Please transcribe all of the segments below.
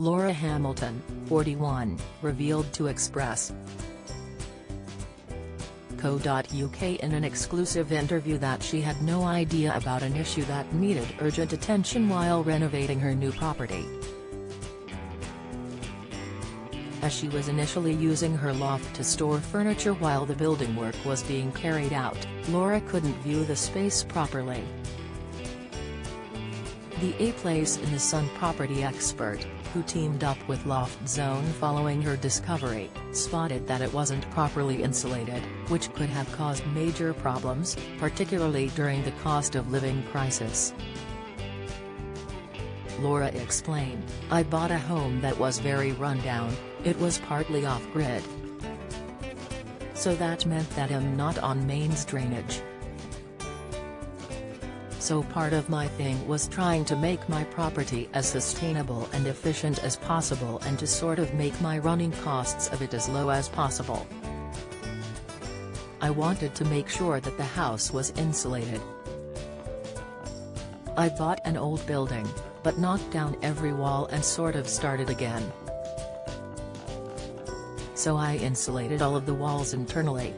Laura Hamilton, 41, revealed to Express. Co.uk in an exclusive interview that she had no idea about an issue that needed urgent attention while renovating her new property. As she was initially using her loft to store furniture while the building work was being carried out, Laura couldn't view the space properly. The A Place in the Sun property expert, who teamed up with Loft Zone following her discovery, spotted that it wasn't properly insulated, which could have caused major problems, particularly during the cost of living crisis. Laura explained, "I bought a home that was very rundown, it was partly off-grid. So that meant that I'm not on mains drainage. So part of my thing was trying to make my property as sustainable and efficient as possible and to sort of make my running costs of it as low as possible. I wanted to make sure that the house was insulated. I bought an old building, but knocked down every wall and sort of started again. So I insulated all of the walls internally.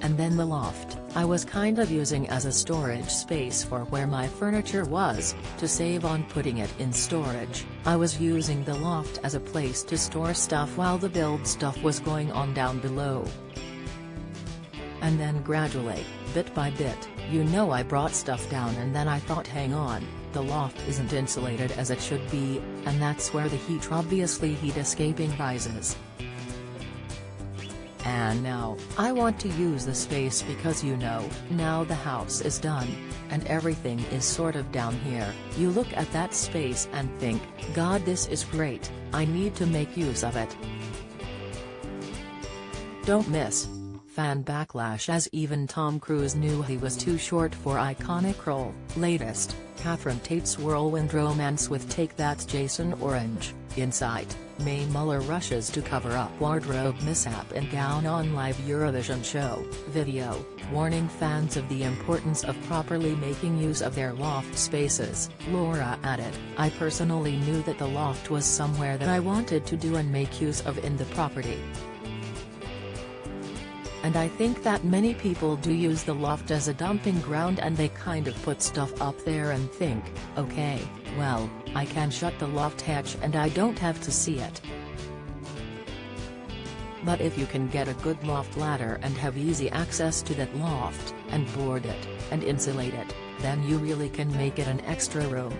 And then the loft, I was kind of using as a storage space for where my furniture was. To save on putting it in storage, I was using the loft as a place to store stuff while the build stuff was going on down below. And then gradually, bit by bit, I brought stuff down and then I thought, hang on, the loft isn't insulated as it should be, and that's where the heat escaping rises. And now, I want to use the space because now the house is done, and everything is sort of down here. You look at that space and think, God, this is great, I need to make use of it." Don't miss fan backlash as even Tom Cruise knew he was too short for iconic role. Latest, Catherine Tate's whirlwind romance with Take That's Jason Orange. Insight, May Muller rushes to cover up wardrobe mishap in gown on live Eurovision show. Video, warning fans of the importance of properly making use of their loft spaces. Laura added, "I personally knew that the loft was somewhere that I wanted to do and make use of in the property. And I think that many people do use the loft as a dumping ground and they kind of put stuff up there and think, okay, well, I can shut the loft hatch and I don't have to see it. But if you can get a good loft ladder and have easy access to that loft, and board it, and insulate it, then you really can make it an extra room."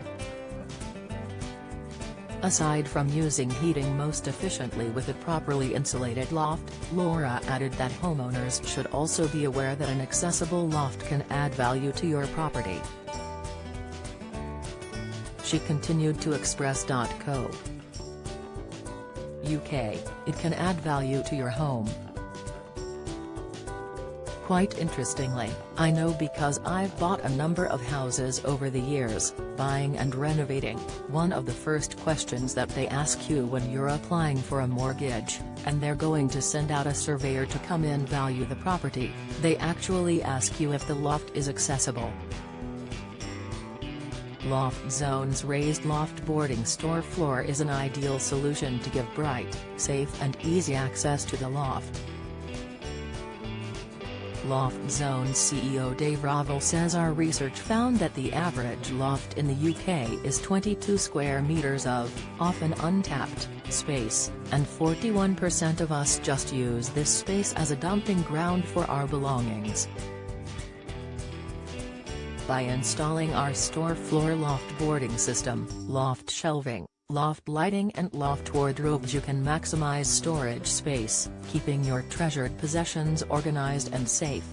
Aside from using heating most efficiently with a properly insulated loft, Laura added that homeowners should also be aware that an accessible loft can add value to your property. She continued to Express.co. UK, it can add value to your home. Quite interestingly, I know because I've bought a number of houses over the years, buying and renovating, one of the first questions that they ask you when you're applying for a mortgage, and they're going to send out a surveyor to come in value the property, they actually ask you if the loft is accessible. Loft Zone's raised loft boarding store floor is an ideal solution to give bright, safe and easy access to the loft. Loft Zone's CEO Dave Ravel says our research found that the average loft in the UK is 22 square meters of, often untapped, space, and 41% of us just use this space as a dumping ground for our belongings. By installing our store floor loft boarding system, loft shelving, loft lighting and loft wardrobes, you can maximize storage space, keeping your treasured possessions organized and safe.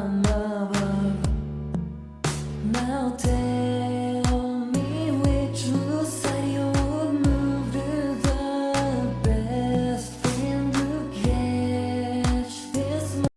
mother. Now tell